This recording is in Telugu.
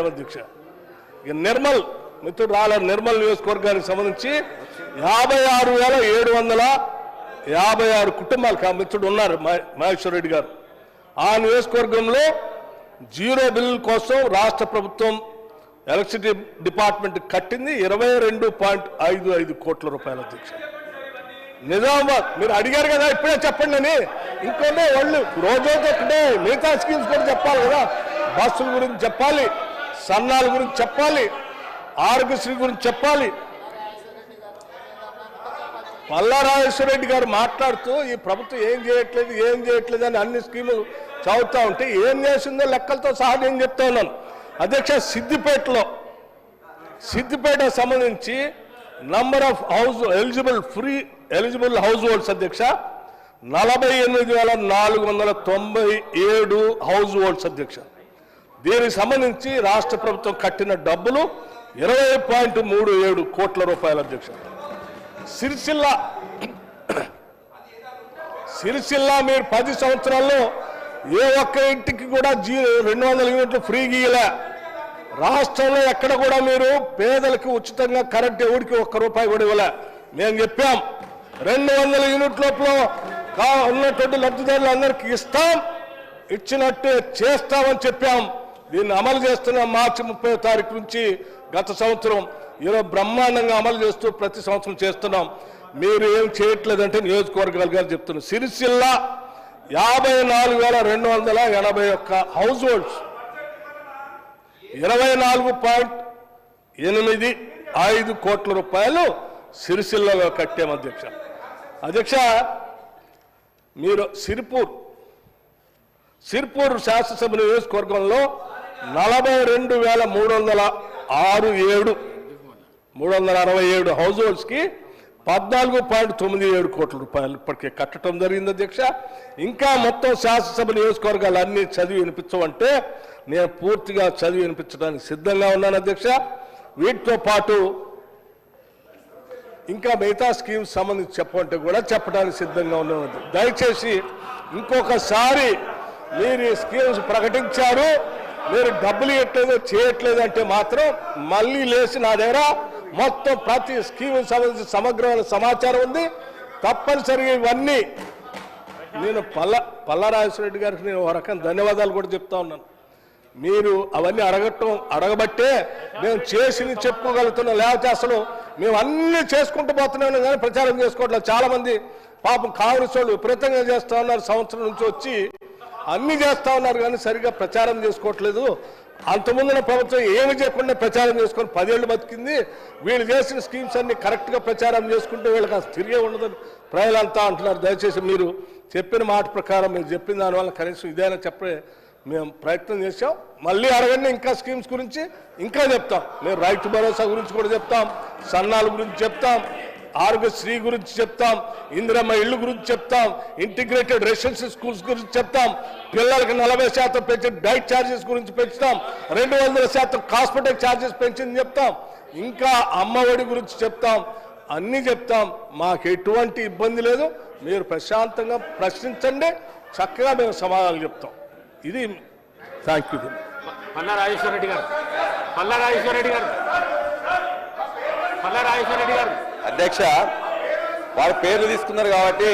అధ్యక్ష నిర్మల్ మిత్రుడు రాల నిర్మల్ నియోజకవర్గానికి సంబంధించి 56,756 కుటుంబాలకు మిత్రుడు ఉన్నారు మహేశ్వర్ రెడ్డి గారు. ఆ నియోజకవర్గంలో జీరో బిల్ కోసం రాష్ట్ర ప్రభుత్వం ఎలక్ట్రిసిటీ డిపార్ట్మెంట్ కట్టింది 22.55 కోట్ల రూపాయల అధ్యక్ష. నిజామాబాద్ మీరు అడిగారు కదా, ఇప్పుడే చెప్పండి అని. ఇంకొన్ని వాళ్ళు రోజుకొకటే మిగతా స్కీమ్స్ కూడా చెప్పాలి కదా. బస్సుల గురించి చెప్పాలి, సన్నాల గురించి చెప్పాలి, ఆరోగ్యశ్రీ గురించి చెప్పాలి. పల్లారాజేశ్వర రెడ్డి గారు మాట్లాడుతూ ఈ ప్రభుత్వం ఏం చేయట్లేదు అని అన్ని స్కీములు చదువుతూ ఉంటే ఏం చేసిందో లెక్కలతో సహా నేను చెప్తా ఉన్నాను అధ్యక్ష. సిద్దిపేట సంబంధించి number of eligible house holds అధ్యక్ష 48,497 హౌస్ హోల్డ్స్ అధ్యక్ష. దీనికి సంబంధించి రాష్ట్ర ప్రభుత్వం కట్టిన డబ్బులు 20.37 కోట్ల రూపాయల అధ్యక్ష. సిరిసిల్ల మీరు 10 సంవత్సరాల్లో ఏ ఒక్క ఇంటికి కూడా 200 యూనిట్లు ఫ్రీ గీయలే. రాష్ట్రంలో ఎక్కడ కూడా మీరు పేదలకు ఉచితంగా కరెంట్ ఎవరికి ₹1 కూడా ఇవ్వలే. మేము చెప్పాం 200 యూనిట్ లోపల ఉన్నటువంటి లబ్ధిదారులందరికీ ఇస్తాం, ఇచ్చినట్టే చేస్తామని చెప్పాం. దీన్ని అమలు చేస్తున్నాం. మార్చి 30వ తారీఖు నుంచి గత సంవత్సరం ఈరోజు బ్రహ్మాండంగా అమలు చేస్తూ ప్రతి సంవత్సరం చేస్తున్నాం. మీరు ఏం చేయట్లేదంటే నియోజకవర్గాలు గారు చెప్తున్నాం. సిరిసిల్ల 54,281 హౌస్ హోల్డ్స్ 24.85 కోట్ల రూపాయలు సిరిసిల్లలో కట్టాం అధ్యక్ష. మీరు సిర్పూర్ శాసనసభ నియోజకవర్గంలో 42,367 హౌస్ హోల్డ్స్కి 14.97 కోట్ల రూపాయలు ఇప్పటికే కట్టడం జరిగింది అధ్యక్ష. ఇంకా మొత్తం శాసనసభ నియోజకవర్గాలు అన్ని చదివి వినిపించమంటే నేను పూర్తిగా చదివి వినిపించడానికి సిద్ధంగా ఉన్నాను అధ్యక్ష. వీటితో పాటు ఇంకా మిగతా స్కీమ్స్ సంబంధించి చెప్పమంటే కూడా చెప్పడానికి సిద్ధంగా ఉన్నాను. దయచేసి ఇంకొకసారి మీరు ఈ స్కీమ్స్ ప్రకటించారు, మీరు డబ్బులు చేయట్లేదు అంటే మాత్రం మళ్ళీ లేచి నా దగ్గర మొత్తం ప్రతి స్కీమ్ సంబంధించి సమగ్రమైన సమాచారం ఉంది. తప్పనిసరిగా ఇవన్నీ నేను పల్లారాజేశ్వర రెడ్డి గారికి నేను ఒక రకం ధన్యవాదాలు కూడా చెప్తా ఉన్నాను. మీరు అవన్నీ అడగబట్టే మేము చేసి చెప్పుకోగలుగుతున్నాం. లేకపోతే అసలు మేము అన్నీ చేసుకుంటూ పోతున్నాను కానీ ప్రచారం చేసుకోవట్లేదు. చాలా మంది పాపం కాంగ్రెస్ వాళ్ళు విపరీతంగా చేస్తూ ఉన్నారు. సంవత్సరం నుంచి వచ్చి అన్ని చేస్తూ ఉన్నారు కానీ సరిగా ప్రచారం చేసుకోవట్లేదు. అంతకుముందున ప్రభుత్వం ఏమి చేయకుండా ప్రచారం చేసుకొని 10 ఏళ్ళు బతికింది. వీళ్ళు చేసిన స్కీమ్స్ అన్ని కరెక్ట్గా ప్రచారం చేసుకుంటే వీళ్ళకి అసలు తిరిగే ఉండదని ప్రజలంతా అంటున్నారు. దయచేసి మీరు చెప్పిన మాట ప్రకారం మీరు చెప్పిన దానివల్ల కనీసం ఇదైనా చెప్పే మేము ప్రయత్నం చేసాం. మళ్ళీ అడగండి ఇంకా స్కీమ్స్ గురించి ఇంకా చెప్తాం. మేము రైతు భరోసా గురించి కూడా చెప్తాం, సన్నాల గురించి చెప్తాం, ఆరోగ్యశ్రీ గురించి చెప్తాం, ఇందిరమ్మ ఇళ్ళు గురించి చెప్తాం, ఇంటిగ్రేటెడ్ రెసిడెన్షియల్ స్కూల్స్ గురించి చెప్తాం, పిల్లలకి 40% పెంచిన డైట్ ఛార్జెస్ గురించి పెంచుతాం, 200% కాస్మెటిక్ ఛార్జెస్ పెంచింది చెప్తాం, ఇంకా అమ్మఒడి గురించి చెప్తాం, అన్నీ చెప్తాం. మాకు ఎటువంటి ఇబ్బంది లేదు. మీరు ప్రశాంతంగా ప్రశ్నించండి, చక్కగా మేము సమాధానాలు చెప్తాం. ఇది థ్యాంక్ యూ. పల్లారాజేశ్వర రెడ్డి గారు అధ్యక్ష, వారి పేర్లు తీసుకున్నారు కాబట్టి